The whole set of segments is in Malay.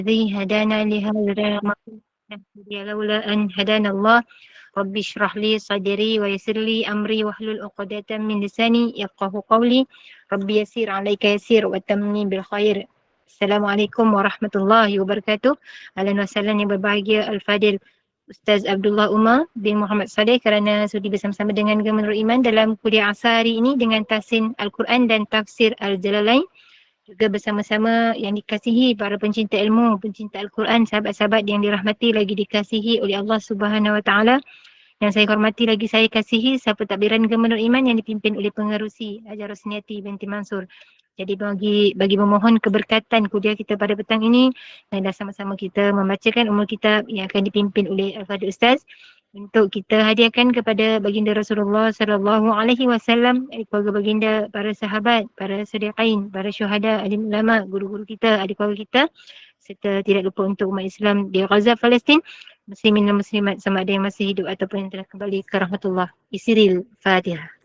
الذي هدانا لهذا ما كنا نهتدي لولا أن هدانا الله رب اشرح لي صدري ويسر لي أمري واحلل عقدة من لساني يفقه قولي رب يسير عليك يسير وتمني بالخير. Assalamualaikum warahmatullahi wabarakatuh. Ahlan wa sahlan yang berbahagia Al-Fadil Ustaz Abdullah Umar bin Muhammad Saleh kerana sudi bersama-sama dengan Gemenur Iman dalam kuliah asar hari ini dengan tahsin Al-Quran dan tafsir Al-Jalalain. Juga bersama-sama yang dikasihi para pencinta ilmu, pencinta Al-Quran, sahabat-sahabat yang dirahmati lagi dikasihi oleh Allah Subhanahu Wa Taala. Yang saya hormati lagi saya kasihi Sahabat Takbiran Gemenur Iman yang dipimpin oleh pengerusi Hajar Rosniati binti Mansur. Jadi bagi memohon keberkatan kuliah kita pada petang ini dan sama-sama kita membacakan umul kitab yang akan dipimpin oleh Al-Fadhil Ustaz untuk kita hadiahkan kepada baginda Rasulullah sallallahu alaihi wasallam, keluarga baginda, para sahabat, para siddiqin, para syuhada, alim ulama, guru-guru kita, adik keluarga kita, serta tidak lupa untuk umat Islam di Gaza, Palestin, muslimin dan muslimat sama ada yang masih hidup ataupun yang telah kembali ke rahmatullah. Isril Fatihah.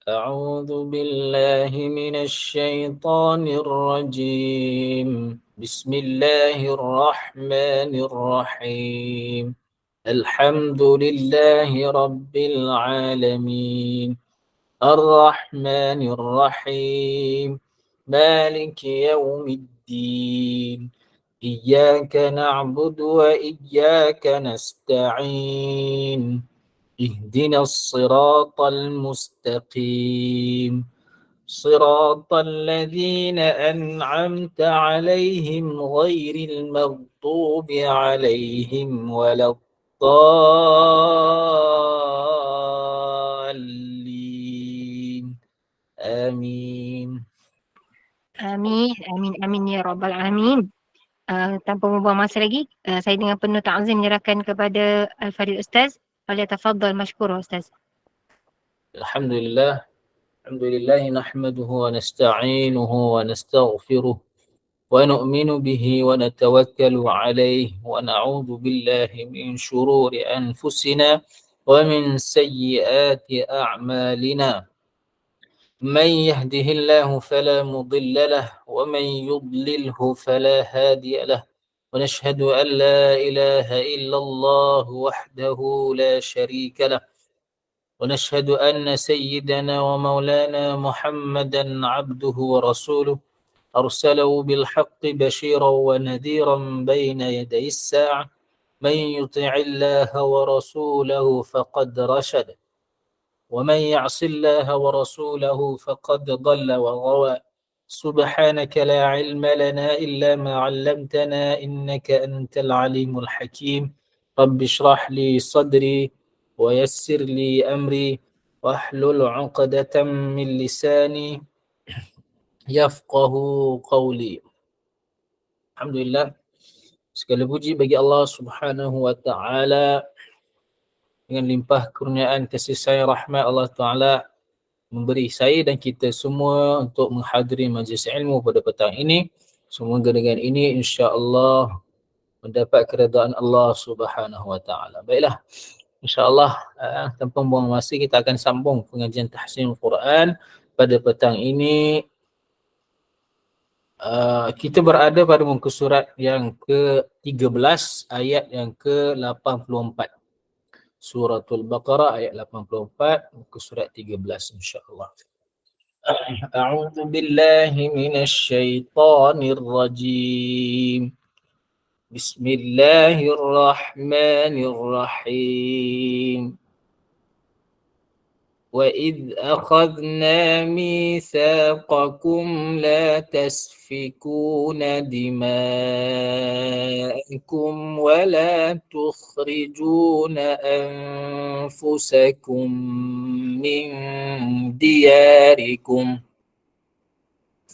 أعوذ بالله من الشيطان الرجيم بسم الله الرحمن الرحيم الحمد لله رب العالمين الرحمن الرحيم مالك يوم الدين إياك نعبد وإياك نستعين اهدنا الصراط المستقيم صراط الذين أنعمت عليهم غير المغضوب عليهم ولا الضالين آمين. Amin ya rabbal alamin. Tanpa membuang masa lagi, saya dengan penuh ta'zim menyerahkan kepada Al-Fadhil Ustaz. Falyatafaddal mashkura Ustaz. Alhamdulillah نحمده ونستعينه ونستغفره ونؤمن به ونتوكل عليه ونعوذ بالله من شرور أنفسنا ومن سيئات أعمالنا من يهده الله فلا مضل له ومن يضلله فلا هادي له ونشهد أن لا إله إلا الله وحده لا شريك له ونشهد أن سيدنا ومولانا محمدا عبده ورسوله أرسله بالحق بشيرا ونذيرا بين يدي الساعة من يطع الله ورسوله فقد رشد ومن يعص الله ورسوله فقد ضل وغوى سبحانك لا علم لنا إلا ما علمتنا إنك أنت العليم الحكيم رب اشرح لي صدري ويسر لي أمري واحلل عقدة من لساني يفقه قولي. Alhamdulillah, segala puji bagi Allah Subhanahu wa taala. Dengan limpah kurniaan kasih sayang rahmat Allah Taala memberi saya dan kita semua untuk menghadiri majlis ilmu pada petang ini. Semoga dengan ini insya-Allah mendapat keredaan Allah Subhanahu wa taala. Baiklah, insya-Allah tanpa buang masa kita akan sambung pengajian tahsin Al-Quran pada petang ini. Kita berada pada muka surat yang ke-13 ayat yang ke-84. Suratul Baqarah ayat 84 muka surat 13 insya-Allah. A'udzu billahi minasy syaithanir rajim. Bismillahirrahmanirrahim. وَإِذْ أَخَذْنَا مِيثَاقَكُمْ لَا تَسْفِكُونَ دِمَاءَكُمْ وَلَا تُخْرِجُونَ أَنفُسَكُمْ مِنْ دِيَارِكُمْ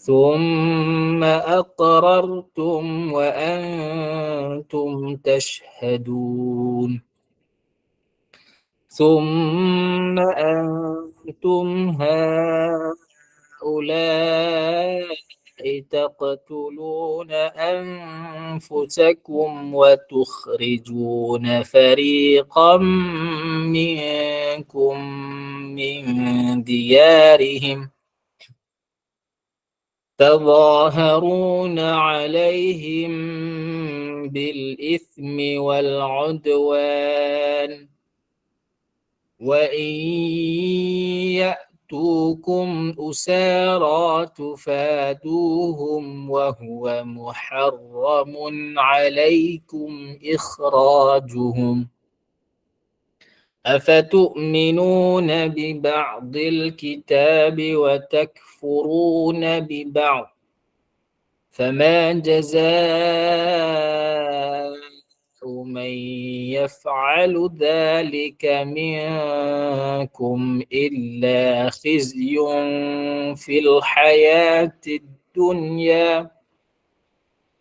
ثُمَّ أَقْرَرْتُمْ وَأَنْتُمْ تَشْهَدُونَ ثم أنتم هؤلاء تقتلون أنفسكم وتخرجون فريقا منكم من ديارهم تظاهرون عليهم بالإثم والعدوان وإن يأتوكم أسارى تفادوهم وهو محرم عليكم إخراجهم أفتؤمنون ببعض الكتاب وتكفرون ببعض فما جزاء من يفعل ذلك منكم إلا خزي في الحياة الدنيا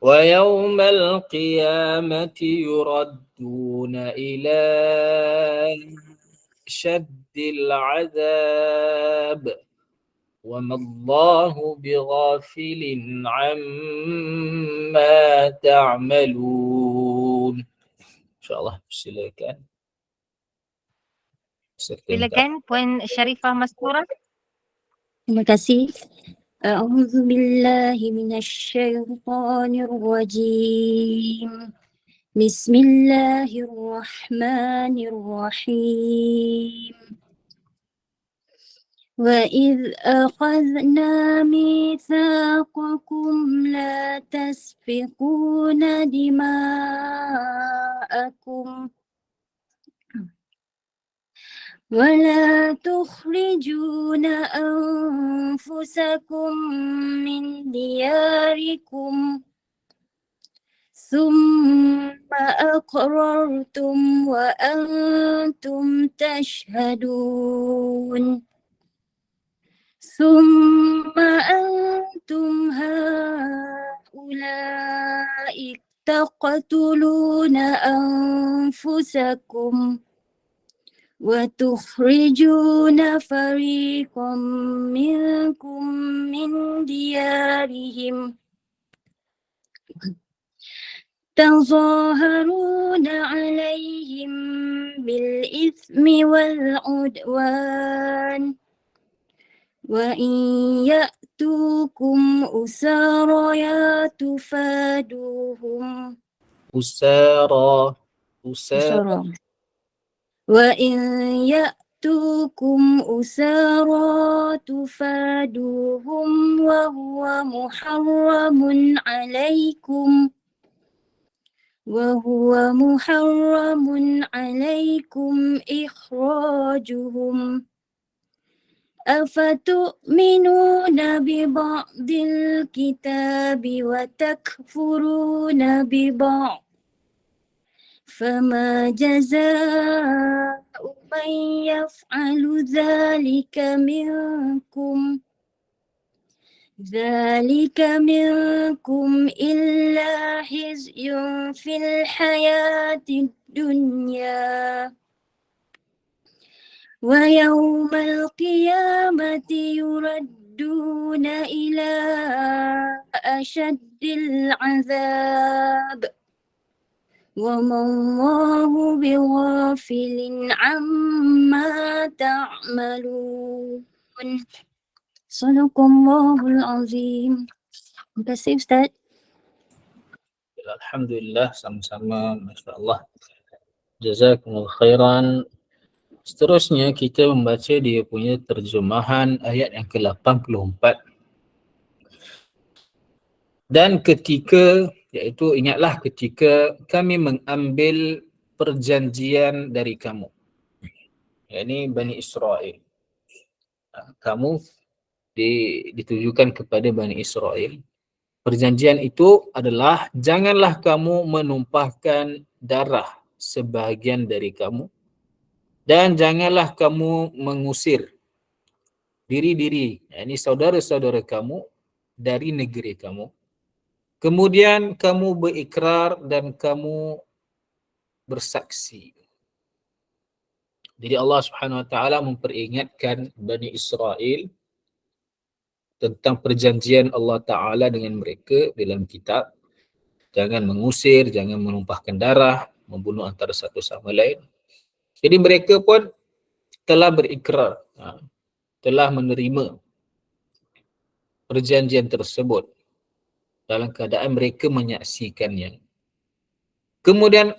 ويوم القيامة يردون إلى شد العذاب وما الله بغافل عما تعملون. InsyaAllah silakan. Silakan Puan Syarifah Mastura. Terima kasih. A'udzu billahi minasyaitonir rajim. Bismillahirrahmanirrahim. وَإِذْ أَخَذْنَا مِيثَاقَكُمْ لَا تَسْفِكُونَ دِمَاءَكُمْ وَلَا تُخْرِجُونَ أَنفُسَكُمْ مِنْ دِيَارِكُمْ ثُمَّ أَقْرَرْتُمْ وَأَنْتُمْ تَشْهَدُونَ ثم أنتم هؤلاء تقتلون أنفسكم وتخرجون فريقا منكم من ديارهم تظاهرون عليهم بالإثم والعدوان وإن يأتوكم أسارى تفادوهم أسارى وإن يأتوكم أسارى تفادوهم وهو محرم عليكم إخراجهم أفتؤمنون ببعض الكتاب وتكفرون ببعض فما جزاء من يفعل ذلك منكم إلا خزي في الحياة الدنيا ويوم القيامة يردون إلى أشد العذاب وما الله بغافل عما تعملون. Sadaqallahul Azim. Terima kasih Ustaz. Alhamdulillah, sama-sama, Masya Allah. Jazakumullah khairan. Seterusnya kita membaca dia punya terjemahan ayat yang ke-84. Dan ketika, iaitu ingatlah ketika kami mengambil perjanjian dari kamu. Ini Bani Israel. Kamu ditujukan kepada Bani Israel. Perjanjian itu adalah janganlah kamu menumpahkan darah sebahagian dari kamu dan janganlah kamu mengusir diri-diri, yakni saudara-saudara kamu dari negeri kamu. Kemudian kamu berikrar dan kamu bersaksi. Jadi Allah Subhanahu Wa Taala memperingatkan Bani Israel tentang perjanjian Allah Ta'ala dengan mereka dalam kitab. Jangan mengusir, jangan menumpahkan darah, membunuh antara satu sama lain. Jadi mereka pun telah berikrar, telah menerima perjanjian tersebut dalam keadaan mereka menyaksikannya. Kemudian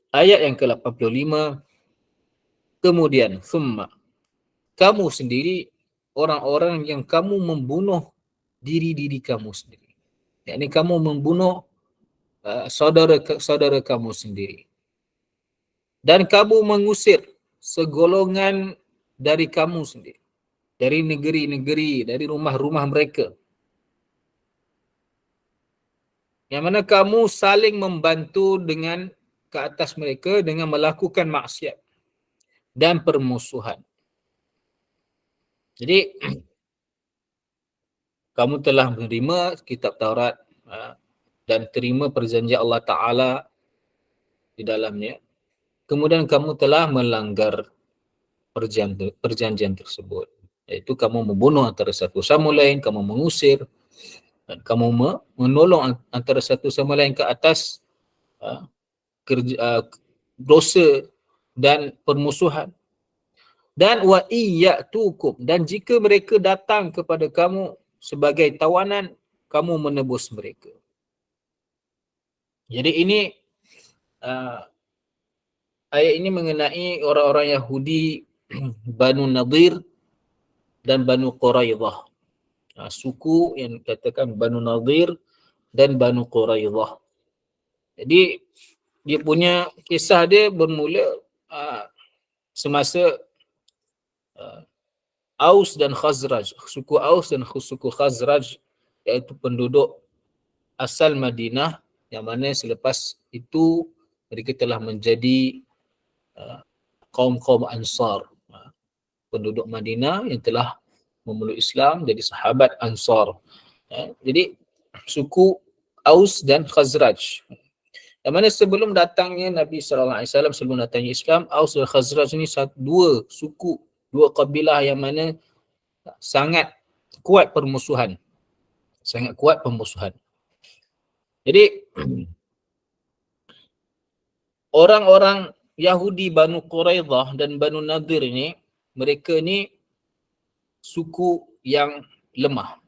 ayat yang ke-85, kemudian summa, kamu sendiri orang-orang yang kamu membunuh diri-diri kamu sendiri. Yakni kamu membunuh saudara kamu sendiri. Dan kamu mengusir segolongan dari kamu sendiri, dari negeri-negeri, dari rumah-rumah mereka. Yang mana kamu saling membantu dengan ke atas mereka dengan melakukan maksiat dan permusuhan. Jadi kamu telah menerima kitab Taurat dan terima perjanjian Allah Ta'ala di dalamnya. Kemudian kamu telah melanggar perjanjian tersebut. Iaitu kamu membunuh antara satu sama lain, kamu mengusir, dan kamu menolong antara satu sama lain ke atas dosa dan permusuhan. Dan wa iyyatukum, dan jika mereka datang kepada kamu sebagai tawanan, kamu menebus mereka. Jadi ini ayat ini mengenai orang-orang Yahudi Banu Nadir dan Banu Quraidah. Suku yang dikatakan Banu Nadir dan Banu Quraidah. Jadi dia punya kisah dia bermula semasa Aus dan Khazraj, suku Aus dan suku Khazraj, iaitu penduduk asal Madinah, yang mana selepas itu mereka telah menjadi kaum-kaum Ansar, penduduk Madinah yang telah memeluk Islam, jadi sahabat Ansar. Jadi suku Aus dan Khazraj, yang mana sebelum datangnya Nabi SAW, sebelum datangnya Islam, Aus dan Khazraj ni dua suku, dua kabilah yang mana sangat kuat permusuhan. Sangat kuat permusuhan. Jadi orang-orang Yahudi Banu Quraidah dan Banu Nadir ini, mereka ni suku yang lemah.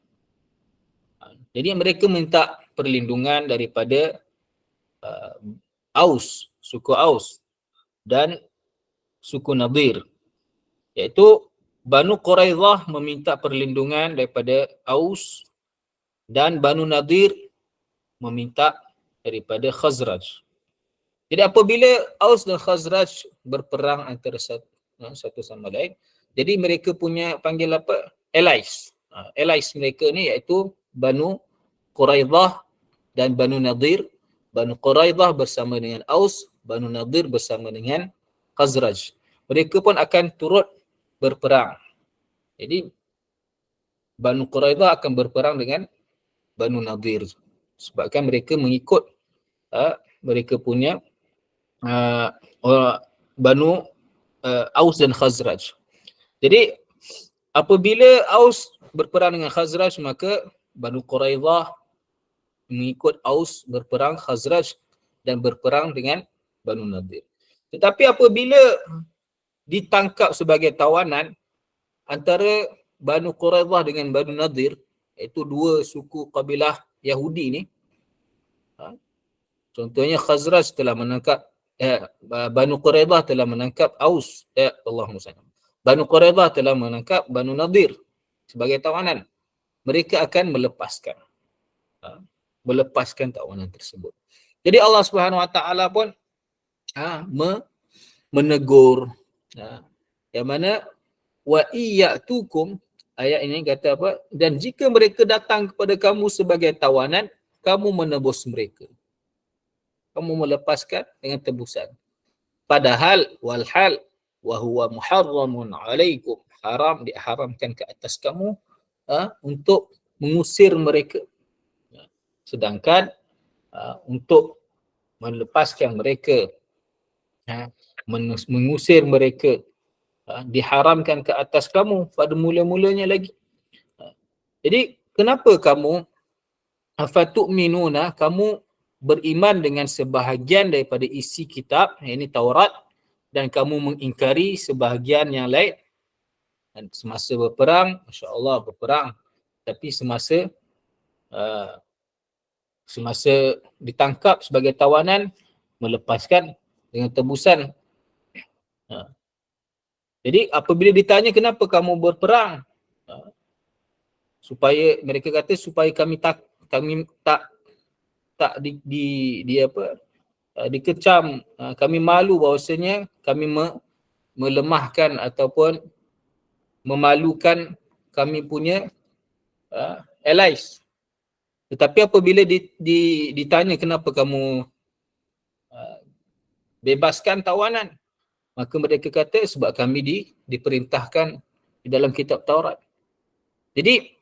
Jadi mereka minta perlindungan daripada Aus, suku Aus dan suku Nadir. Iaitu Banu Quraidah meminta perlindungan daripada Aus dan Banu Nadir meminta daripada Khazraj. Jadi apabila Aus dan Khazraj berperang antara satu sama lain, jadi mereka punya panggil apa? Allies. Allies mereka ni iaitu Banu Quraidah dan Banu Nadir. Banu Quraidah bersama dengan Aus, Banu Nadir bersama dengan Khazraj. Mereka pun akan turut berperang. Jadi Banu Quraidah akan berperang dengan Banu Nadir sebabkan mereka mengikut mereka punya Banu Aus dan Khazraj. Jadi apabila Aus berperang dengan Khazraj, maka Banu Quraidah mengikut Aus berperang Khazraj dan berperang dengan Banu Nadir. Tetapi apabila ditangkap sebagai tawanan antara Banu Quraidah dengan Banu Nadir, iaitu dua suku kabilah Yahudi ni, contohnya Khazraj telah menangkap Banu Quraidah telah menangkap Aus, Allahumma salli. Banu Quraidah telah menangkap Banu Nadir sebagai tawanan. Mereka akan melepaskan tawanan tersebut. Jadi Allah Subhanahu Wa Taala pun menegur, yang mana wa iyyatukum, ayat ini kata apa? Dan jika mereka datang kepada kamu sebagai tawanan, kamu menebus mereka. Kamu melepaskan dengan tebusan. Padahal walhal wa huwa muharramun alaikum, diharamkan ke atas kamu untuk mengusir mereka. Sedangkan untuk melepaskan mereka, mengusir mereka, diharamkan ke atas kamu pada mula-mulanya lagi. Jadi kenapa kamu afatu'minuna, kamu beriman dengan sebahagian daripada isi kitab, ini Taurat, dan kamu mengingkari sebahagian yang lain. Dan semasa berperang, Masya Allah berperang, tapi semasa ditangkap sebagai tawanan, melepaskan dengan tebusan. Jadi apabila ditanya kenapa kamu berperang, supaya mereka kata supaya kami tak dikecam, kami malu bahawasanya kami melemahkan ataupun memalukan kami punya allies. Tetapi apabila ditanya kenapa kamu bebaskan tawanan, maka mereka kata sebab kami diperintahkan di dalam kitab Taurat. Jadi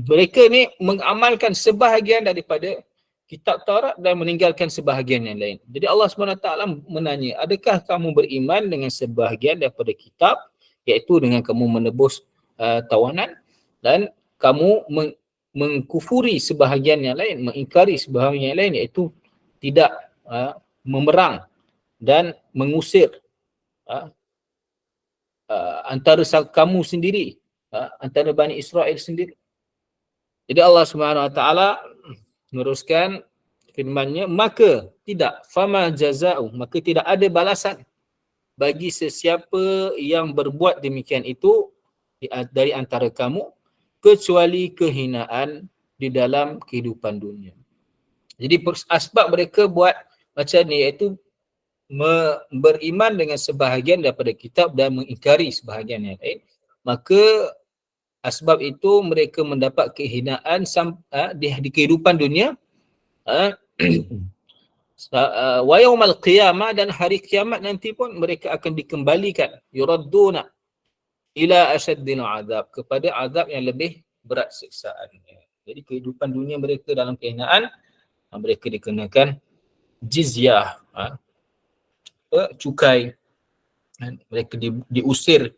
mereka ni mengamalkan sebahagian daripada kitab Taurat dan meninggalkan sebahagian yang lain. Jadi Allah SWT menanya, adakah kamu beriman dengan sebahagian daripada kitab, iaitu dengan kamu menebus tawanan, dan kamu mengkufuri sebahagian yang lain, mengingkari sebahagian yang lain, iaitu tidak memerang dan mengusir antara kamu sendiri, antara Bani Israel sendiri. Jadi Allah SWT meneruskan firman-Nya, maka tidak, fama jaza'u, maka tidak ada balasan bagi sesiapa yang berbuat demikian itu dari antara kamu, kecuali kehinaan di dalam kehidupan dunia. Jadi asbab mereka buat macam ni, iaitu beriman dengan sebahagian daripada kitab dan mengingkari sebahagian yang lain, maka asbab itu mereka mendapat kehinaan di kehidupan dunia, wa yaumal qiyamah, dan hari kiamat nanti pun mereka akan dikembalikan, yuradduna ila asyaddil azab, kepada azab yang lebih berat siksaannya. Jadi kehidupan dunia mereka dalam kehinaan, mereka dikenakan jizyah, cukai, mereka diusir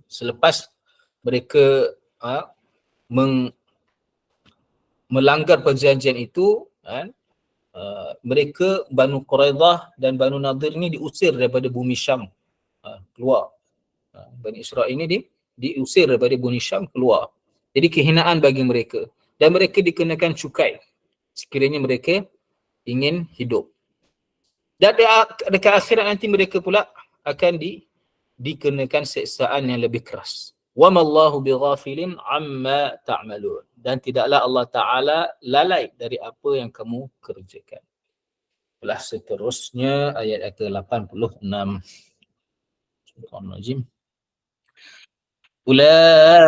selepas mereka melanggar perjanjian itu. Mereka Banu Quraidah dan Banu Nadir ini diusir daripada bumi Syam, keluar. Bani Israel ini diusir daripada bumi Syam, keluar. Jadi kehinaan bagi mereka, dan mereka dikenakan cukai sekiranya mereka ingin hidup. Dan dekat akhirat nanti mereka pula akan dikenakan siksaan yang lebih keras. Wa mallahu bighafilin amma ta'malun, dan tidaklah Allah Ta'ala lalai dari apa yang kamu kerjakan. Itulah seterusnya ayat ke-86. Bismillahirrahmanirrahim. Ulaika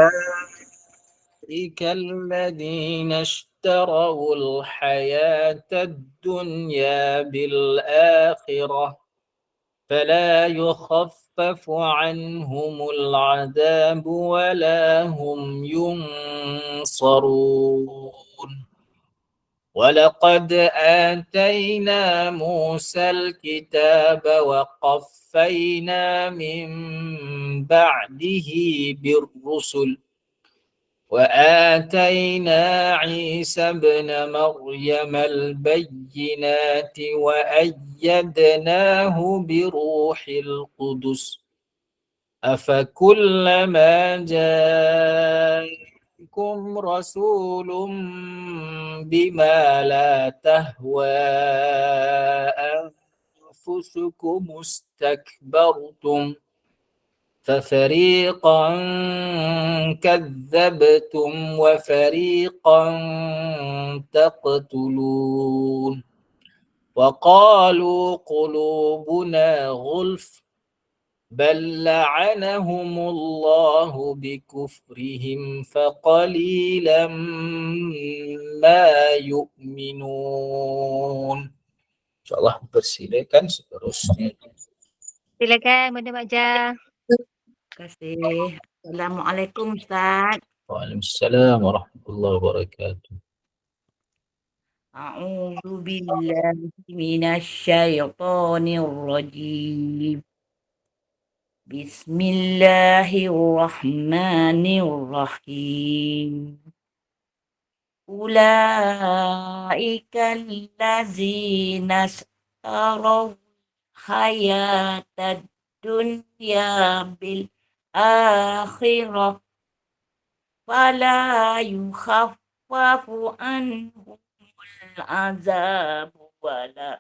alladhina ishtarawul hayatad dunya bil akhirah فلا يخفف عنهم العذاب ولا هم ينصرون ولقد آتينا موسى الكتاب وقفينا من بعده بالرسل وآتينا عيسى ابن مريم البينات وأيدناه بروح القدس أفكلما جاءكم رسول بما لا تهوى أنفسكم استكبرتم ففريقا كذبتم وفريقا تقتلون وقالوا قلوبنا غلف بل لعنهم الله بكفرهم فقليلا ما يؤمنون. InsyaAllah persilakan seterusnya. Silakan Bunda Majah. Terima kasih. Assalamualaikum Ustaz. Waalaikumsalam warahmatullahi wabarakatuh. A'udzu billahi minasyaitonir rajim. Bismillahirrahmanirrahim. Ulaika allazina ishtaraw hayatad dunya bil akhirah fala yukhaffafu anhumul azabu wala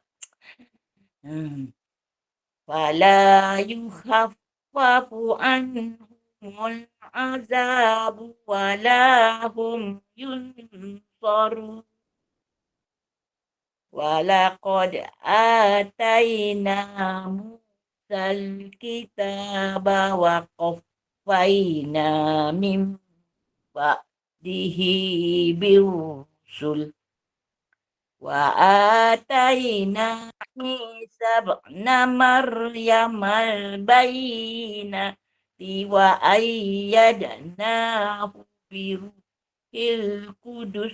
fala yukhaffafu anhumul azabu wala hum yunsarun. Walaqad atayna Musal kitaba wa qaffayna min ba'dihi birusul wa atayna Isa ibna Maryam al-bayyinati wa ayyadnahu biruhil qudus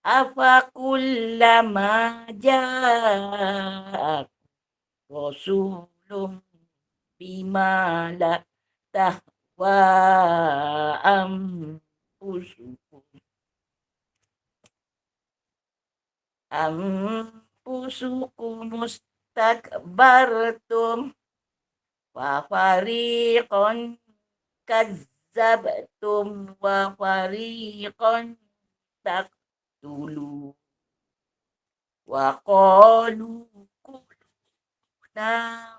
afakullama ja'ak rasulun bima la tahwa anfusukum mustakbartum wa fariqan kazzabtum wa fariqan taqtulun wa qalu kuluna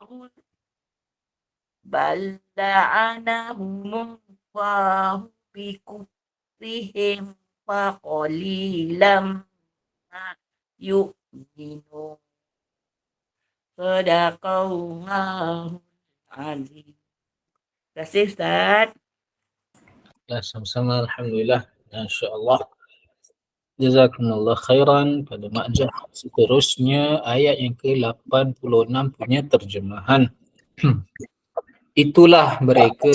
bal la'anahumullahu bikufrihim faqalilam ma yu'minun. Sadaqallahul azim. Terima kasih Ustaz. Ya, sama-sama. Alhamdulillah. InsyaAllah. Jazakumullah khairan. Pada makjah seterusnya ayat yang ke-86 punya terjemahan. Itulah mereka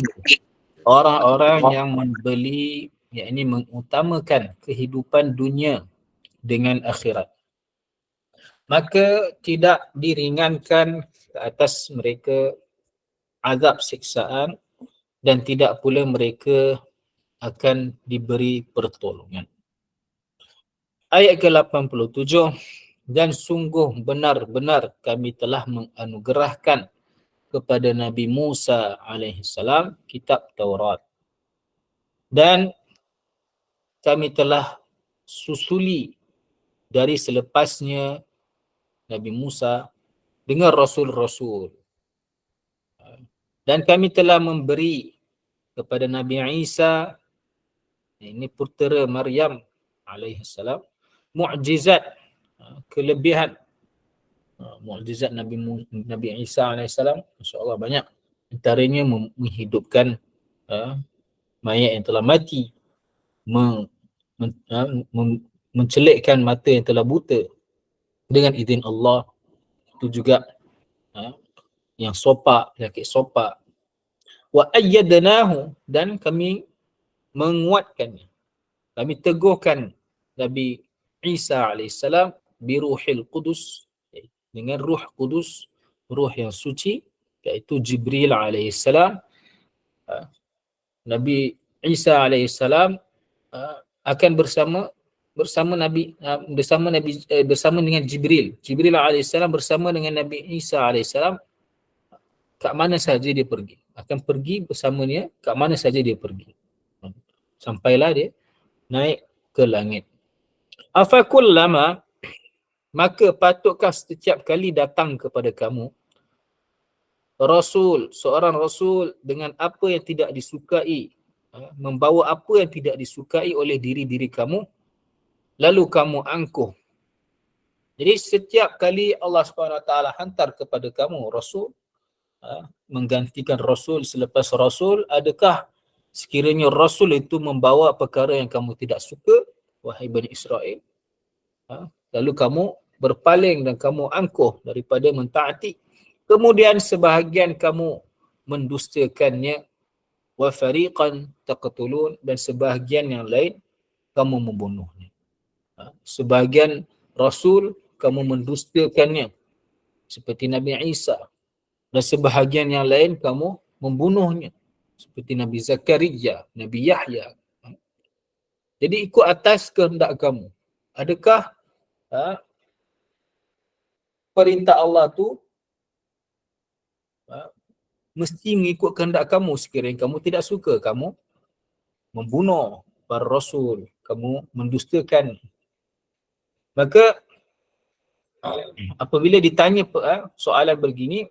orang-orang yang membeli, yakni mengutamakan kehidupan dunia dengan akhirat. Maka tidak diringankan ke atas mereka azab siksaan dan tidak pula mereka akan diberi pertolongan. Ayat ke-87, dan sungguh benar-benar kami telah menganugerahkan kepada Nabi Musa alaihissalam kitab Taurat. Dan kami telah susuli dari selepasnya Nabi Musa dengan Rasul-Rasul. Dan kami telah memberi kepada Nabi Isa, ini putera Maryam alaihissalam, mu'jizat, kelebihan. Mu'jizat Nabi Isa alaihissalam, insya-Allah banyak. Antaranya menghidupkan mayat yang telah mati, mencelikkan mata yang telah buta dengan izin Allah. Itu juga yang sopak, penyakit sopak. Wa ayyadnahu, dan kami menguatkannya, kami teguhkan Nabi Isa alaihissalam biruhil qudus, dengan ruh kudus, ruh yang suci, iaitu Jibril alaihissalam. Nabi Isa alaihissalam akan bersama dengan Jibril. Jibril alaihissalam bersama dengan Nabi Isa alaihissalam kat mana saja dia pergi. Akan pergi bersamanya kat mana saja dia pergi. Sampailah dia naik ke langit. Afakullama, maka patutkah setiap kali datang kepada kamu seorang rasul dengan apa yang tidak disukai, membawa apa yang tidak disukai oleh diri-diri kamu, lalu kamu angkuh. Jadi setiap kali Allah SWT hantar kepada kamu rasul, menggantikan rasul selepas rasul, adakah sekiranya rasul itu membawa perkara yang kamu tidak suka, wahai Bani Israel, lalu kamu berpaling dan kamu angkuh daripada mentaati, kemudian sebahagian kamu mendustakannya, wa fariqan taqtulun, dan sebahagian yang lain kamu membunuhnya. Sebahagian rasul kamu mendustakannya seperti Nabi Isa, dan sebahagian yang lain kamu membunuhnya seperti Nabi Zakaria, Nabi Yahya. Jadi ikut atas kehendak kamu. Adakah perintah Allah tu mesti mengikut kehendak kamu? Sekiranya kamu tidak suka, kamu membunuh para rasul, kamu mendustakan. Maka apabila ditanya soalan begini,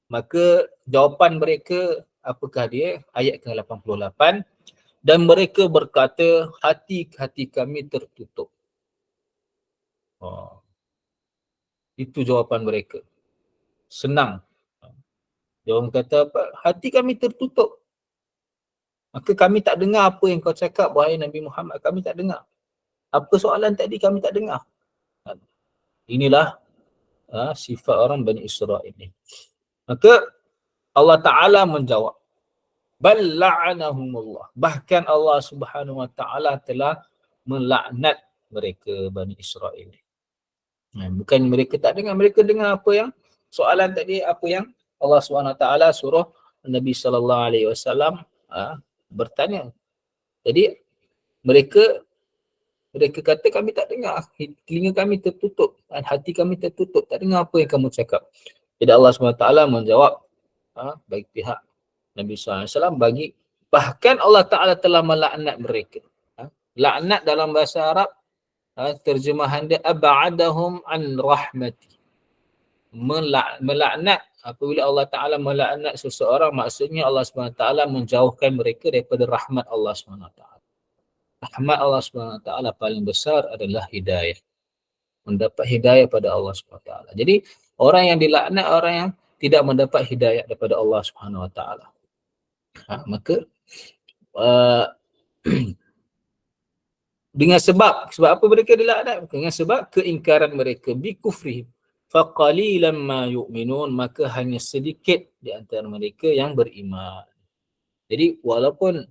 maka jawapan mereka apakah dia? Ayat ke-88, dan mereka berkata, hati-hati kami tertutup. Itu jawapan mereka. Senang. Dia orang kata apa? Hati kami tertutup. Maka kami tak dengar apa yang kau cakap, wahai Nabi Muhammad. Kami tak dengar. Apa soalan tadi kami tak dengar. Inilah sifat orang Bani Israel ini. Maka Allah Ta'ala menjawab, bal la'anahumullah. Bahkan Allah Subhanahu Wa Ta'ala telah melaknat mereka Bani Israel ini. Bukan mereka tak dengar, mereka dengar apa yang soalan tadi, apa yang Allah Subhanahu Wa Ta'ala suruh Nabi sallallahu alaihi wasallam bertanya. Jadi mereka kata kami tak dengar, telinga kami tertutup, hati kami tertutup, tak dengar apa yang kamu cakap. Jadi Allah SWT menjawab bagi pihak Nabi SAW, bagi bahkan Allah Ta'ala telah melaknat mereka. Laknat dalam bahasa Arab, terjemahan dia ab'adahum an rahmati. Melaknat, apabila Allah Ta'ala melaknat seseorang, maksudnya Allah SWT menjauhkan mereka daripada rahmat Allah SWT. Rahmat Allah SWT paling besar adalah hidayah. Mendapat hidayah pada Allah SWT. Jadi orang yang dilaknat, orang yang tidak mendapat hidayah daripada Allah SWT. Maka dengan sebab apa mereka dilaknat? Dengan sebab keingkaran mereka, bi kufrihim faqalilan ma yu'minun, maka hanya sedikit di antara mereka yang beriman. Jadi walaupun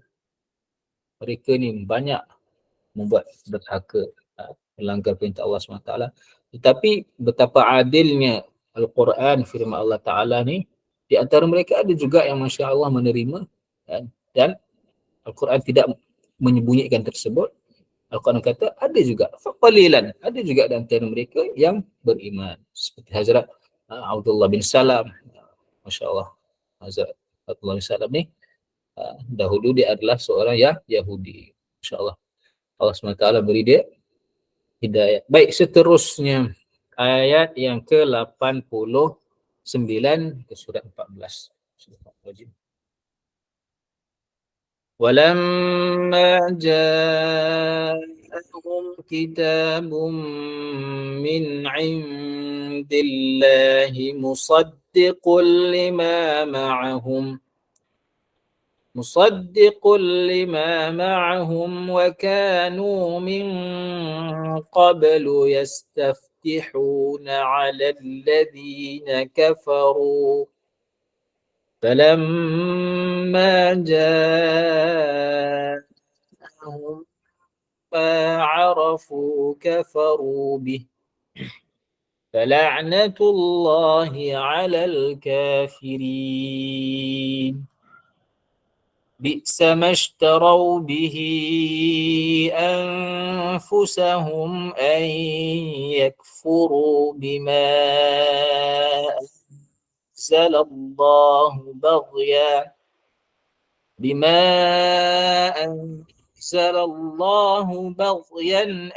mereka ni banyak membuat derhaka, melanggar perintah Allah SWT, tetapi betapa adilnya Al-Quran, firman Allah Ta'ala ni, di antara mereka ada juga yang Masya Allah menerima, dan Al-Quran tidak menyembunyikan tersebut. Al-Quran kata ada juga faqalilan, ada juga di antara mereka yang beriman, seperti Hazrat Abdullah bin Salam. Masya Allah, Hazrat Abdullah bin Salam ni dahulu dia adalah seorang yang Yahudi. Masya Allah, Allah SWT beri dia hidayah. Baik, seterusnya ayat yang ke-89 ke surat 14. Walamma ja'ahum kitabun min 'indillahi musaddiqun lima ma'ahum وكانوا من قبل يستفتحون على الذين كفروا فلما جاءهم ما عرفوا كفروا به فلعنة الله على الكافرين بئس ما اشتروا به أنفسهم أن يكفروا بما أنزل الله بغيا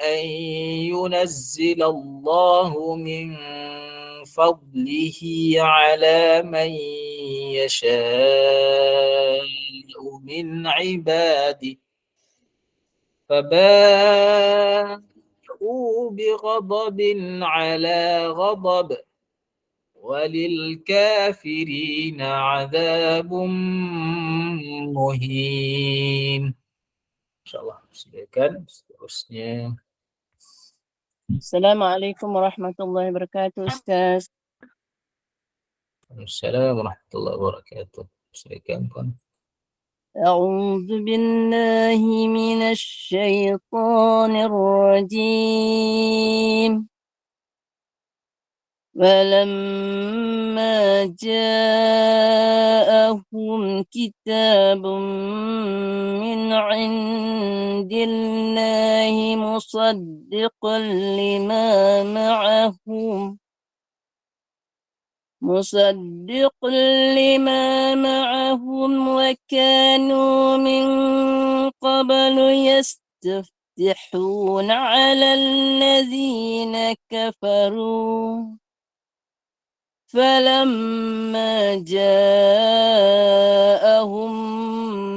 أن ينزل الله من فضله على من يشاء من عباده فباءوا بغضب على غضب وللكافرين عذاب مهين. InsyaAllah silakan seterusnya. Assalamualaikum warahmatullahi wabarakatuh, Ustaz. Assalamualaikum warahmatullahi wabarakatuh. Silakan Puan. أعوذ بالله من الشيطان الرجيم ولما جاءهم كتاب من عند الله مصدق مصدق لما معهم وكانوا من قبل يستفتحون على الذين كفروا فلما جاءهم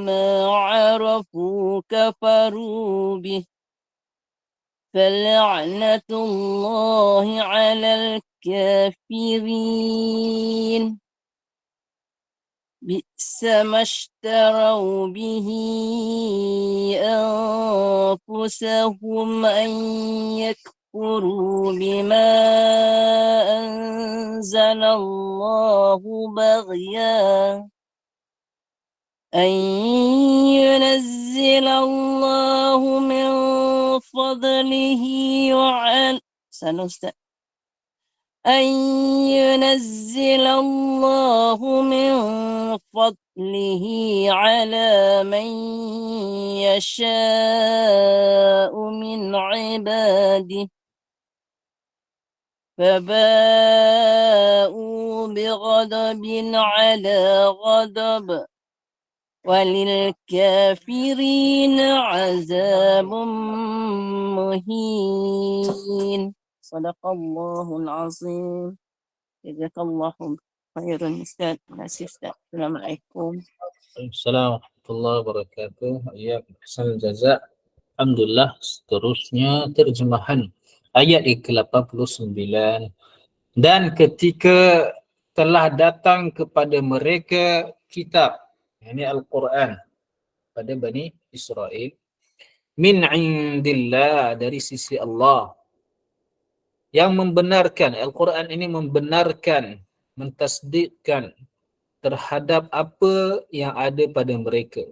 ما عرفوا كفروا به فلعنة الله على الكافرين بئس ما اشتروا به أنفسهم أن يكفروا بما أنزل الله بغيا أن ينزل الله من فضله أن ينزل الله من فضله على من يشاء من عباده فباءوا بغضب على غضب وللكافرين عذاب مهين صدق الله العظيم جزاك الله خيرا أستاذ السلام عليكم. Assalamualaikum warahmatullahi wabarakatuh. Ya, ahsanul jazak. Alhamdulillah. Seterusnya terjemahan ayat ke-89. Dan ketika telah datang kepada mereka kitab, ini Al-Quran pada Bani Israel, min indillah, dari sisi Allah, yang membenarkan, Al-Quran ini membenarkan, mentasdikkan terhadap apa yang ada pada mereka,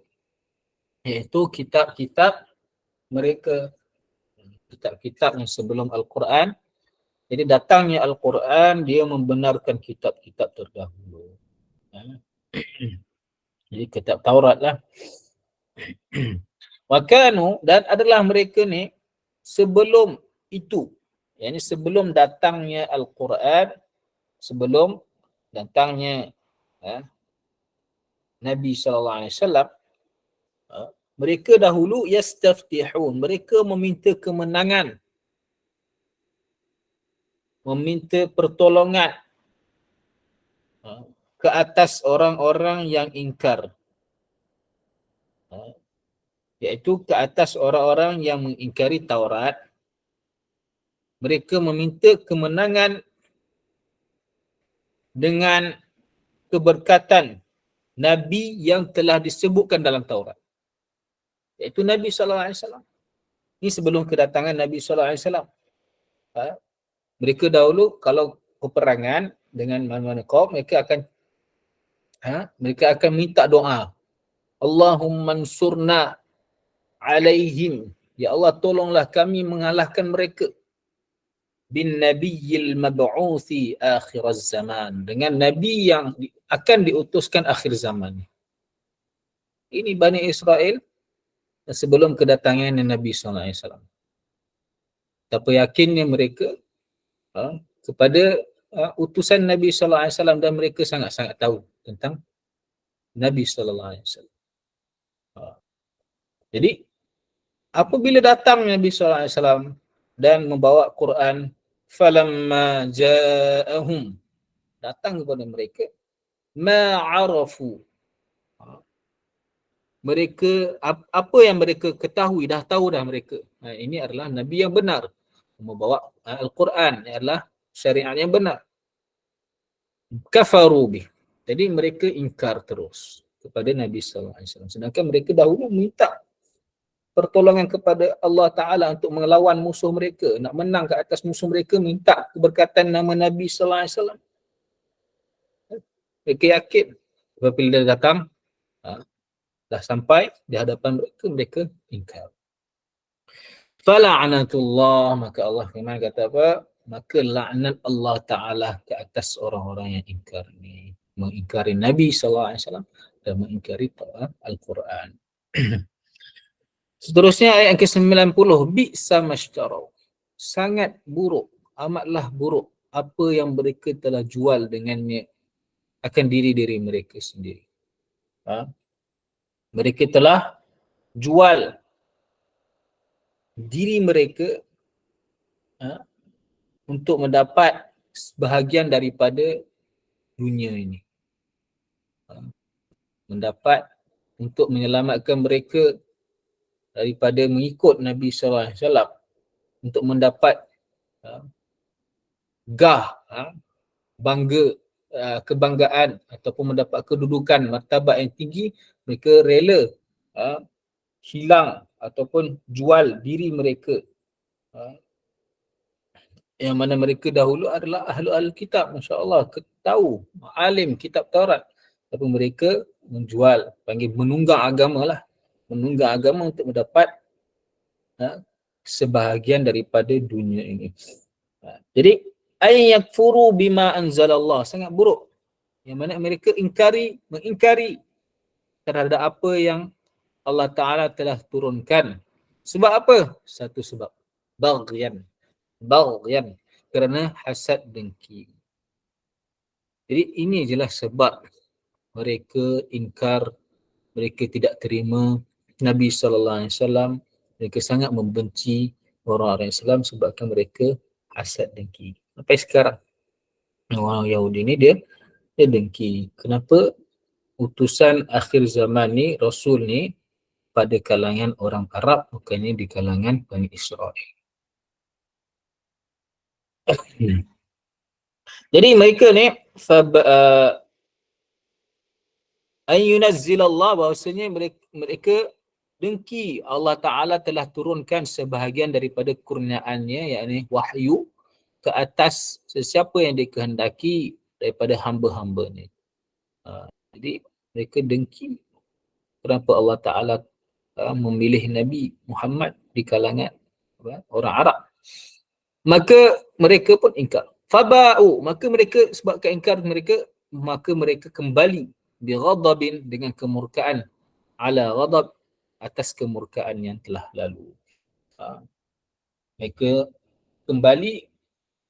iaitu kitab-kitab mereka, kitab-kitab yang sebelum Al-Quran. Jadi datangnya Al-Quran, dia membenarkan kitab-kitab terdahulu. Jadi kitab Taurat lah. Wakanu, dan adalah mereka ni sebelum itu, yakni sebelum datangnya Al-Quran, sebelum datangnya Nabi SAW, mereka dahulu yastaftihun, mereka meminta kemenangan, meminta pertolongan ke atas orang-orang yang ingkar, iaitu ke atas orang-orang yang mengingkari Taurat. Mereka meminta kemenangan dengan keberkatan Nabi yang telah disebutkan dalam Taurat, iaitu Nabi SAW. Ini sebelum kedatangan Nabi SAW. Mereka dahulu kalau peperangan dengan mana-mana kaum, mereka akan minta doa, Allahumma ansurna alaihim, ya Allah tolonglah kami mengalahkan mereka, bin nabiyyil mab'uthi akhiraz zaman, dengan nabi yang akan diutuskan akhir zaman. Ini Bani Israel sebelum kedatangan Nabi SAW. Betapa yakinnya mereka kepada utusan Nabi SAW, dan mereka sangat-sangat tahu tentang Nabi SAW. Jadi apabila datang Nabi SAW dan membawa Quran, falamma ja'ahum, datang kepada mereka, ma'arafu, mereka apa yang mereka ketahui, dah tahu dah mereka. Ini adalah Nabi yang benar, membawa Al-Quran, adalah syariat yang benar. Kafaru bih, jadi mereka ingkar terus kepada Nabi SAW. Sedangkan mereka dahulu minta pertolongan kepada Allah Ta'ala untuk melawan musuh mereka, nak menang ke atas musuh mereka, minta keberkatan nama Nabi SAW. Mereka yakin. Apabila dia datang, dah sampai di hadapan mereka, mereka ingkar. Fala'anatullah, maka Allah firman kata apa? Maka laknat Allah Ta'ala ke atas orang-orang yang ingkar ni, mengingkari Nabi SAW dan mengingkari Al-Quran. Seterusnya ayat yang ke-90, bi'sa mashtaraw, sangat buruk, amatlah buruk apa yang mereka telah jual dengannya akan diri mereka sendiri. Mereka telah jual diri mereka untuk mendapat sebahagian daripada dunia ini. Mendapat untuk menyelamatkan mereka daripada mengikut Nabi SAW, untuk mendapat bangga, kebanggaan ataupun mendapat kedudukan martabat yang tinggi, mereka rela hilang ataupun jual diri mereka, yang mana mereka dahulu adalah ahli kitab, masya-Allah, tahu, alim kitab Taurat, tapi mereka menjual, panggil menunggang agama lah, menunggang agama untuk mendapat sebahagian daripada dunia ini. Jadi ay yakfuru bima anzalallah, sangat buruk, yang mana mereka mengingkari terhadap apa yang Allah Ta'ala telah turunkan. Sebab apa? Satu sebab, baghyan, kerana hasad dengki. Jadi ini jelah sebab mereka ingkar, mereka tidak terima Nabi SAW, mereka sangat membenci orang-orang Islam sebabkan mereka hasad dengki. Sampai sekarang orang Yahudi ni dia dengki. Kenapa utusan akhir zaman ni, Rasul ni, pada kalangan orang Arab, bukannya di kalangan Bani Israel. Jadi mereka ni ayyunazzilallah, bahawasanya mereka dengki Allah Ta'ala telah turunkan sebahagian daripada kurniaannya, yakni wahyu, ke atas sesiapa yang dikehendaki daripada hamba-hambanya. Jadi mereka dengki kenapa Allah Ta'ala memilih Nabi Muhammad di kalangan orang Arab. Maka mereka pun ingkar. Faba'u, maka mereka, sebabkan ingkar mereka, maka mereka kembali bighadabin, dengan kemurkaan, ala ghadab, atas kemurkaan yang telah lalu. Mereka kembali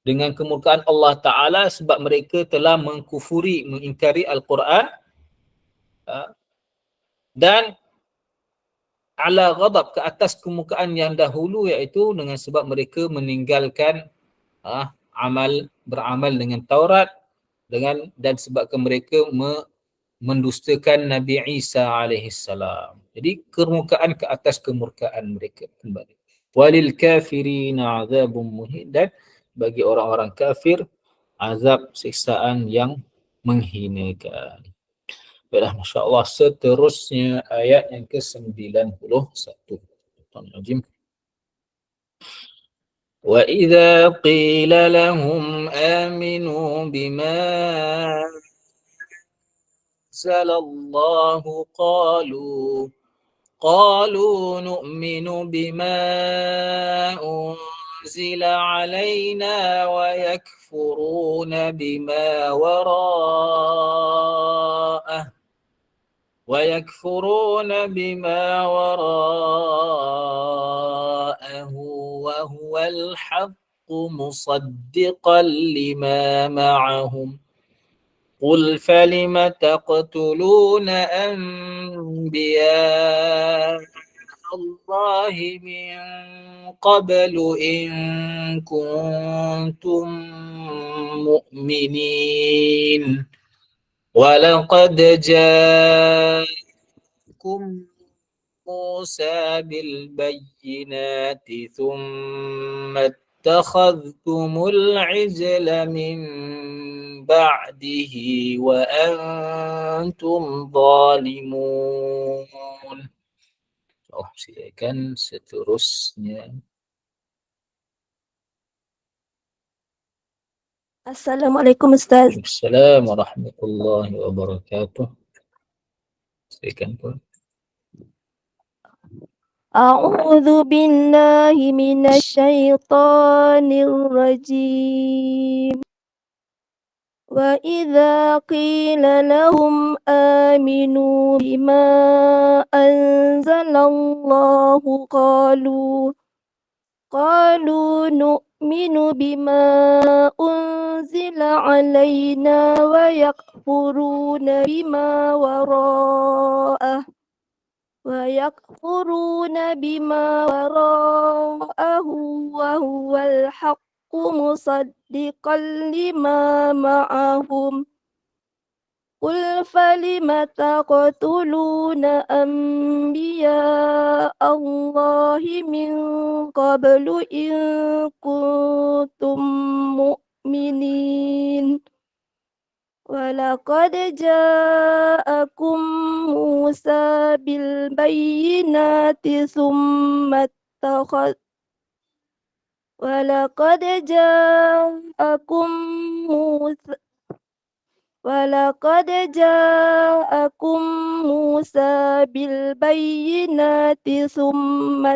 dengan kemurkaan Allah Ta'ala sebab mereka telah mengkufuri, mengingkari Al-Quran, dan ala ghadab, ke atas kemurkaan yang dahulu, iaitu dengan sebab mereka meninggalkan beramal dengan Taurat, dan sebabkan mereka mendustakan Nabi Isa alaihissalam. Jadi kemurkaan ke atas kemurkaan mereka kembali. Walil kafirina azabun muhin, dan bagi orang-orang kafir azab siksaan yang menghinakan. Baiklah, masya-Allah, seterusnya ayat yang ke-91. Wa idza qila lahum aminu bima anzalallahu qalu nu'minu bima unzila alaina wa yakfuruna bima wara'ah wa huwa al-haqqu musaddiqan lima ma'ahum. قل فلم تقتلون أنبياء الله من قبل إن كنتم مؤمنين ولقد جاءكم موسى بالبينات ثم اتخذتم العجل من بعده وأنتم ظالمون. Silakan seterusnya. Assalamualaikum Ustaz. Assalamualaikum warahmatullahi wabarakatuh. Silakan Puan. A'udzu billahi minasyaitonir rajim. Wa idza qila lahum aminu bima anzalallahu qalu nu'minu bima unzila علينا ويكفرون بما وراءه وهو الحق مصدقا لما معهم قل فلم تقتلون أنبياء الله من قبل إن كنتم مؤمنين ولقد جاءكم موسى بالبينات ولقد جاءكم موسى بالبينات ثم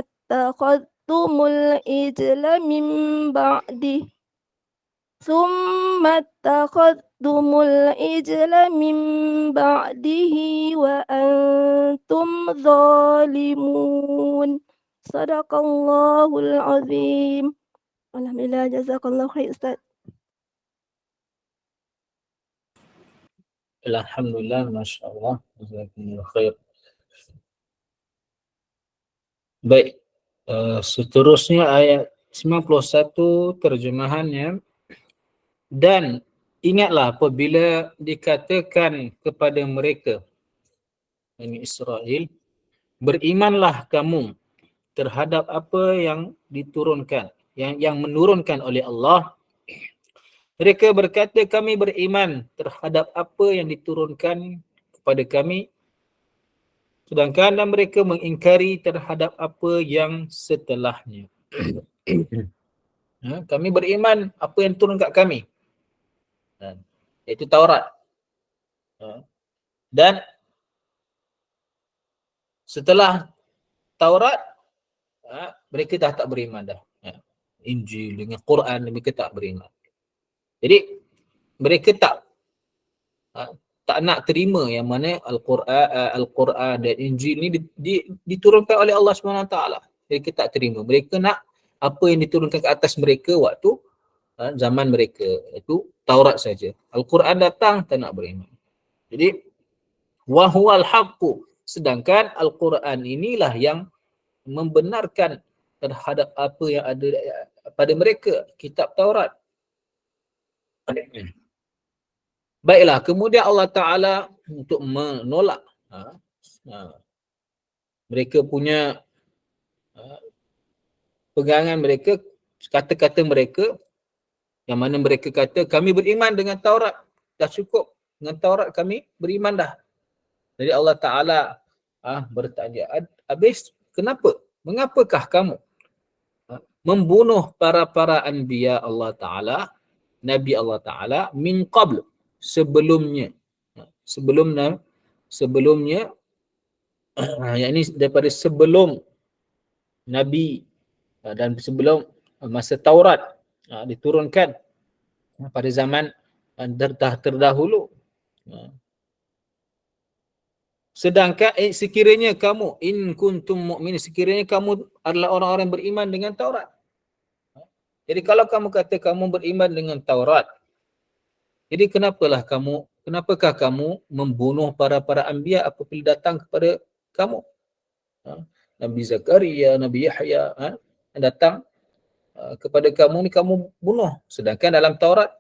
اتخذتم العجل من بعده وأنتم ظالمون صدق الله العظيم. Alhamdulillah, jazakallah khair Ustaz. Alhamdulillah, Masya Allah. Jazakumullah khair. Baik, seterusnya ayat 91 terjemahannya. Dan ingatlah apabila dikatakan kepada mereka, Bani Israel, berimanlah kamu terhadap apa yang diturunkan, yang menurunkan oleh Allah. Mereka berkata, kami beriman terhadap apa yang diturunkan kepada kami, sedangkan mereka mengingkari terhadap apa yang setelahnya. Kami beriman apa yang turun kat kami, iaitu Taurat. Dan setelah Taurat, mereka dah tak beriman dah. Injil dengan Quran, mereka tak beriman. Jadi mereka tak nak terima yang mana Al-Quran dan Injil ni diturunkan oleh Allah SWT. Mereka tak terima. Mereka nak apa yang diturunkan ke atas mereka waktu zaman mereka, iaitu Taurat saja. Al-Quran datang, tak nak beriman. Jadi wahuwal haqqu, sedangkan Al-Quran inilah yang membenarkan terhadap apa yang ada pada mereka, kitab Taurat. Baiklah, kemudian Allah Ta'ala untuk menolak mereka punya pegangan mereka, kata-kata mereka, yang mana mereka kata kami beriman dengan Taurat, dah cukup dengan Taurat, kami beriman dah. Jadi Allah Ta'ala bertanya, habis kenapa? Mengapakah kamu membunuh para anbiya Allah Ta'ala, Nabi Allah Ta'ala, min qabl, sebelumnya, yakni daripada sebelum Nabi dan sebelum masa Taurat diturunkan pada zaman terdahulu. Sedangkan sekiranya kamu, in kuntum mu'min, sekiranya kamu adalah orang-orang beriman dengan Taurat. Jadi kalau kamu kata kamu beriman dengan Taurat, jadi kenapakah kamu membunuh para anbiya apabila datang kepada kamu? Nabi Zakaria, Nabi Yahya datang kepada kamu ni, kamu bunuh. Sedangkan dalam Taurat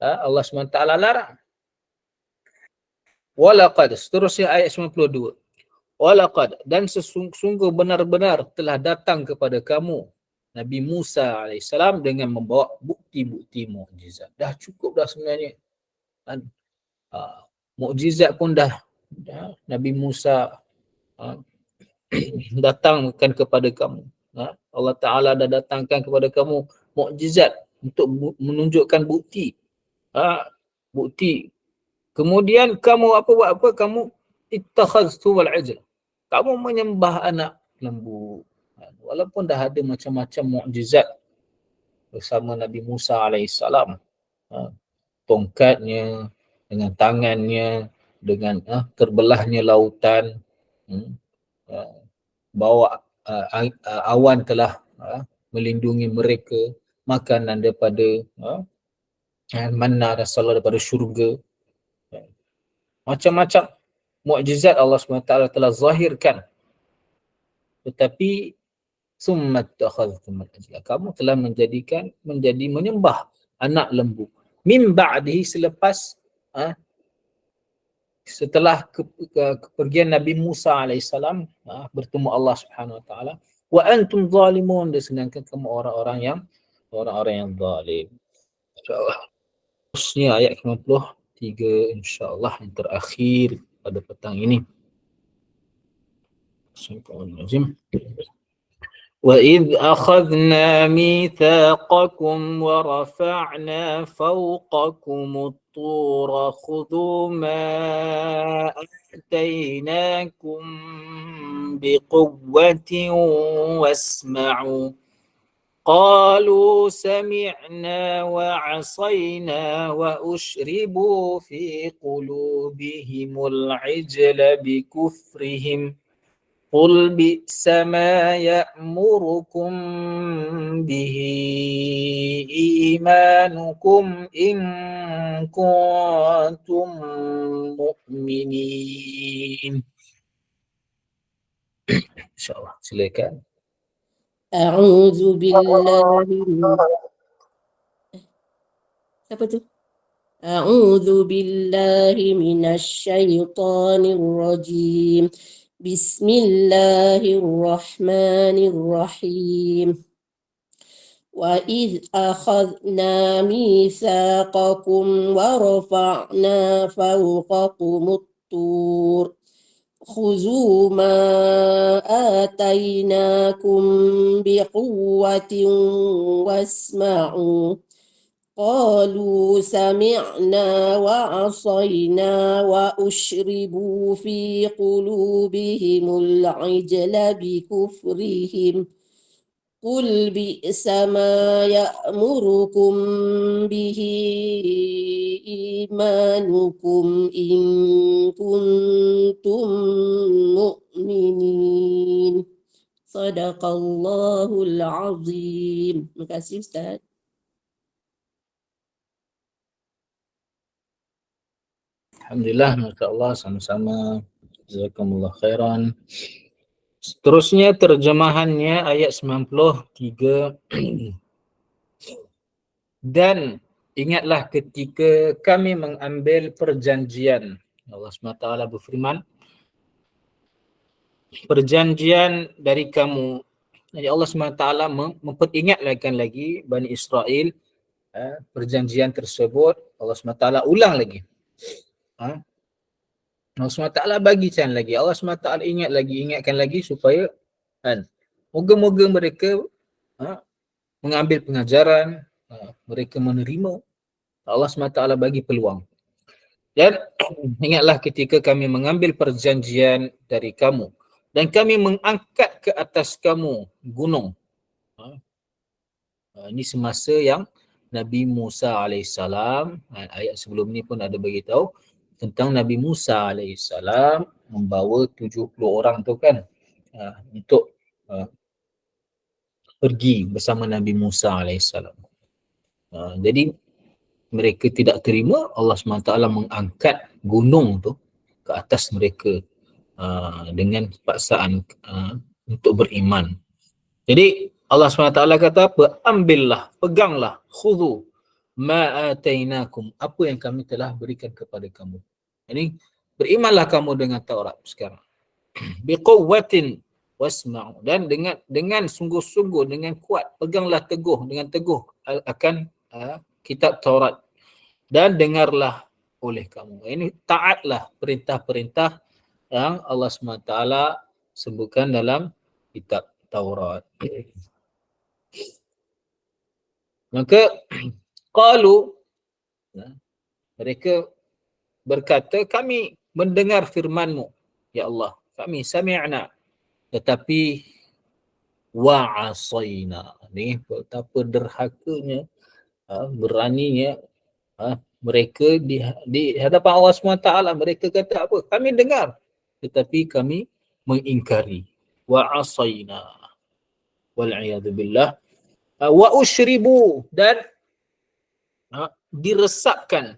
Allah SWT larang. Walaqad, seterusnya ayat 92. Walaqad, dan sesungguh benar-benar telah datang kepada kamu Nabi Musa AS dengan membawa bukti-bukti mukjizat. Dah cukup dah sebenarnya. Mukjizat pun dah Nabi Musa datangkan kepada kamu. Allah Ta'ala dah datangkan kepada kamu mukjizat untuk menunjukkan bukti. Bukti. Kemudian kamu buat apa? Kamu ittakhaztu wal ajl. Kamu menyembah anak lembu. Walaupun dah ada macam-macam mukjizat bersama Nabi Musa alaihissalam. Tongkatnya, dengan tangannya, dengan terbelahnya lautan. Bawa awan telah melindungi mereka, makanan daripada manna dan salwa daripada syurga. Macam-macam mukjizat Allah SWT telah zahirkan. Tetapi summa takhadhtum al-ajla, kamu telah menjadi menyembah anak lembu. Min ba'dihi, selepas setelah kepergian Nabi Musa alaihissalam bertemu Allah Subhanahu wa taala, wa antum zalimun, dan sedangkan kamu orang-orang yang zalim. Insyaallah. Terusnya ayat 53 insyaallah yang terakhir pada petang ini. Bismillahirrahmanirrahim. وَإِذْ أَخَذْنَا مِيثَاقَكُمْ وَرَفَعْنَا فَوْقَكُمُ الطُّورَ خُذُوا مَا آتَيْنَاكُمْ بِقُوَّةٍ وَاسْمَعُوا قَالُوا سَمِعْنَا وَعَصَيْنَا وَأُشْرِبُوا فِي قُلُوبِهِمُ الْعِجْلَ بِكُفْرِهِمْ قُلْ بِئْسَ مَا يَأْمُرُكُمْ بِهِ إِيمَانُكُمْ إِن كُنتُم مُؤْمِنِينَ. InsyaAllah, silakan. A'udzu billahi Siapa tu? A'udzu billahi minasy syaithanir rajim. Bismillahirrahmanirrahim. Wa idh akhadna mitsaqakum wa rafa'na fawqakumut tur khuzu ma atainakum biquwwatin wasma'u qalu sami'na wa 'asayna wa ushribu fi qulubihimul 'ijla bikufrihim qul bi'sa ma ya'murukum bihi imanukum in kuntum mu'minin. Sadaqallahul azim. Terima kasih Ustaz. Alhamdulillah, masya-Allah, sama-sama. Jazakumullah khairan. Seterusnya terjemahannya ayat 93. Dan ingatlah ketika kami mengambil perjanjian. Allah SWT berfirman, perjanjian dari kamu. Jadi Allah SWT memperingatkan lagi Bani Israel perjanjian tersebut. Allah SWT ulang lagi. Allah SWT bagi chance lagi. Allah SWT ingatkan lagi supaya moga-moga mereka mengambil pengajaran, mereka menerima. Allah SWT bagi peluang. Dan ingatlah ketika kami mengambil perjanjian dari kamu dan kami mengangkat ke atas kamu gunung. Ini semasa yang Nabi Musa alaihissalam, ayat sebelum ni pun ada beritahu tentang Nabi Musa alaihissalam membawa 70 orang tu kan untuk pergi bersama Nabi Musa alaihissalam. Jadi mereka tidak terima, Allah SWT mengangkat gunung tu ke atas mereka dengan paksaan untuk beriman. Jadi Allah SWT kata apa? Ambillah, peganglah, khudhu ma atainakum, apa yang kami telah berikan kepada kamu. Ini berimanlah kamu dengan Taurat sekarang. Biquwwatin wasma'u, dan dengan sungguh-sungguh, dengan kuat, peganglah dengan teguh akan kitab Taurat, dan dengarlah oleh kamu. Ini taatlah perintah-perintah yang Allah SWT sebutkan dalam kitab Taurat. Maka qalu, mereka berkata, kami mendengar firman-Mu ya Allah, kami sami'na, tetapi wa'asayna. Ni betapa derhakanya, beraninya mereka di hadapan Allah SWT. Mereka kata apa? Kami dengar, tetapi kami mengingkari. Wa'asayna wal'iyadu billah. Wa ushribu, dan diresapkan.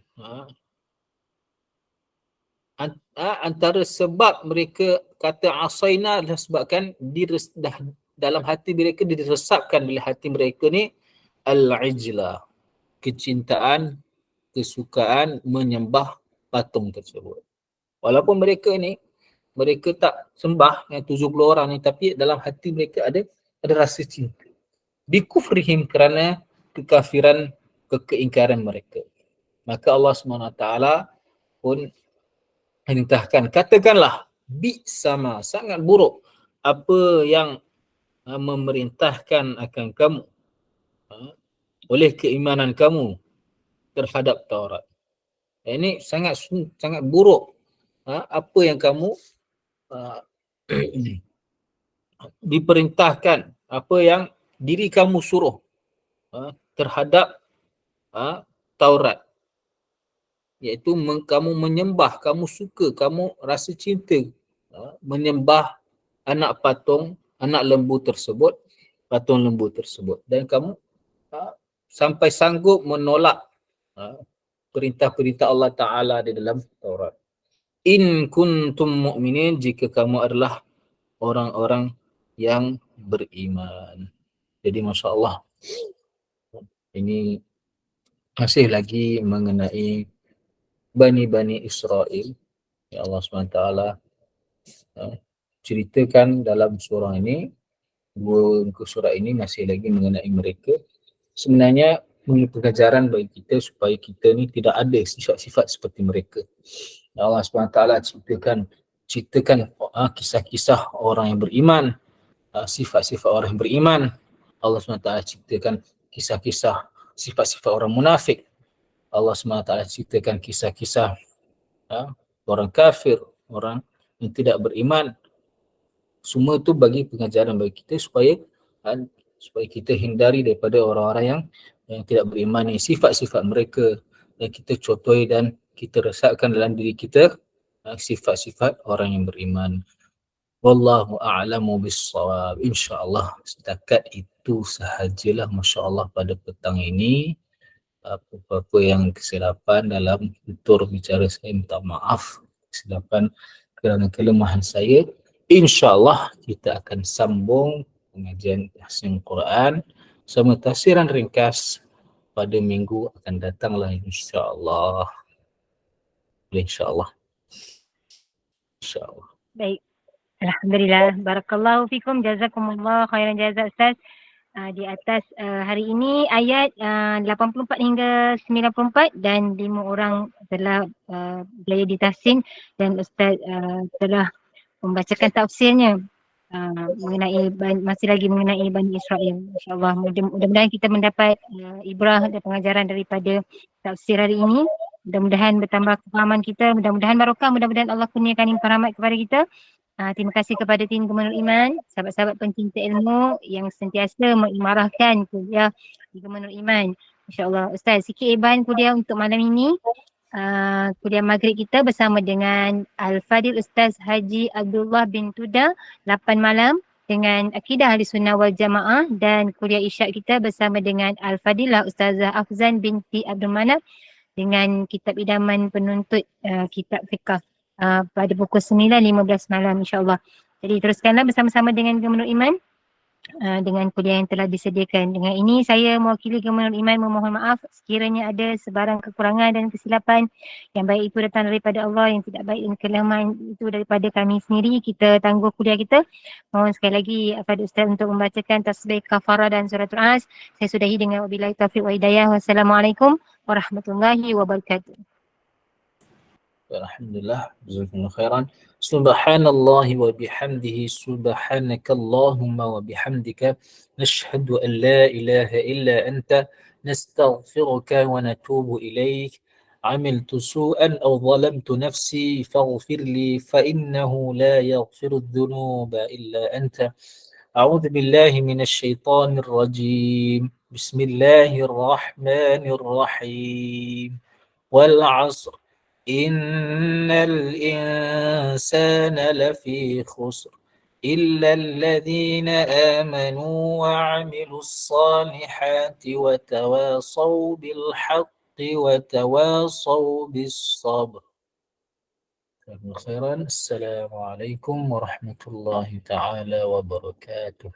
Antara sebab mereka kata asaina adalah sebabkan dalam hati mereka diresapkan oleh hati mereka ni al-ijla, kecintaan, kesukaan menyembah patung tersebut. Walaupun mereka tak sembah yang 70 orang ni, tapi dalam hati mereka ada rasa cinta. Bikufrihim, kerana kekafiran, keingkaran mereka. Maka Allah SWT pun perintahkan, katakanlah sama, sangat buruk apa yang memerintahkan akan kamu oleh keimanan kamu terhadap Taurat. Ini sangat buruk apa yang kamu diperintahkan, apa yang diri kamu suruh terhadap Taurat, iaitu kamu menyembah, kamu suka, kamu rasa cinta menyembah anak patung, anak lembu tersebut, patung lembu tersebut, dan kamu sampai sanggup menolak perintah-perintah Allah Ta'ala di dalam Taurat. In kuntum mu'minin, jika kamu adalah orang-orang yang beriman. Jadi Masya Allah, ini masih lagi mengenai Bani Israel. Ya Allah SWT ceritakan dalam surah ini, dua surah ini masih lagi mengenai mereka. Sebenarnya ini pengajaran bagi kita supaya kita ni tidak ada sifat-sifat seperti mereka. Allah SWT ceritakan kisah-kisah orang yang beriman, sifat-sifat orang yang beriman. Allah SWT ceritakan kisah-kisah sifat-sifat orang munafik. Allah SWT ceritakan kisah-kisah orang kafir, orang yang tidak beriman. Semua itu bagi pengajaran bagi kita supaya kita hindari daripada orang-orang yang tidak beriman ni, sifat-sifat mereka, dan kita contohi dan kita resapkan dalam diri kita sifat-sifat orang yang beriman. Wallahu a'lamu bis-shawab. InsyaAllah setakat itu sahajalah, Masya-Allah, pada petang ini. Apa-apa yang kesilapan dalam tutur bicara saya, minta maaf kesilapan kerana kelemahan saya. InsyaAllah kita akan sambung pengajian tafsir Quran sama tafsiran ringkas pada minggu akan datanglah, insyaAllah. InsyaAllah. InsyaAllah. Baik. Alhamdulillah. Barakallahu fikum. Jazakumullah khairan jazak, Ustaz. Di atas hari ini ayat 84 hingga 94 dan 5 orang telah berjaya ditahsin dan Ustaz telah membacakan tafsirnya masih lagi mengenai Bani Israel. InsyaAllah mudah-mudahan kita mendapat ibrah dan pengajaran daripada tafsir hari ini. Mudah-mudahan bertambah kefahaman kita, mudah-mudahan barokah, mudah-mudahan Allah kurniakan limpah rahmat kepada kita. Terima kasih kepada tim Gemenur Iman, sahabat-sahabat pencinta ilmu yang sentiasa mengimarahkan kuliah di Gemenur Iman. InsyaAllah. Ustaz, sikit iban kuliah untuk malam ini. Kuliah maghrib kita bersama dengan Al-Fadil Ustaz Haji Abdullah bin Tuda 8 malam dengan Akidah Ahli Sunnah wal Jamaah, dan kuliah isyak kita bersama dengan Al-Fadilah Ustazah Afzan binti Abdul Manaf dengan kitab idaman penuntut kitab fiqah pada pukul 9.15 malam, insyaAllah. Jadi teruskanlah bersama-sama dengan Gemenur Iman dengan kuliah yang telah disediakan. Dengan ini saya mewakili Gemenur Iman memohon maaf sekiranya ada sebarang kekurangan dan kesilapan. Yang baik itu datang daripada Allah, yang tidak baik dan kelemahan itu daripada kami sendiri. Kita tangguh kuliah kita. Mohon sekali lagi kepada Ustaz untuk membacakan tasbih kafarah dan suratul As. Saya sudahi dengan wabillahi taufiq wa hidayah. Wassalamualaikum warahmatullahi wabarakatuh. Alhamdulillah, jazakumullah khairan. Subhanallah wa bihamdihi, subhanakallahumma wa bihamdika, nashhadu an la ilaha illa anta, nastaghfiruka wa natubu ilaik. عملت سوءا أو ظلمت نفسي فاغفر لي فإنه لا يغفر الذنوب إلا أنت. أعوذ بالله من الشيطان الرجيم. بسم الله الرحمن الرحيم. والعصر إن الإنسان لفي خسر إلا الذين آمنوا وعملوا الصالحات وتواصوا بالحق وتواصوا بالصبر. خيرا. السلام عليكم ورحمة الله تعالى وبركاته.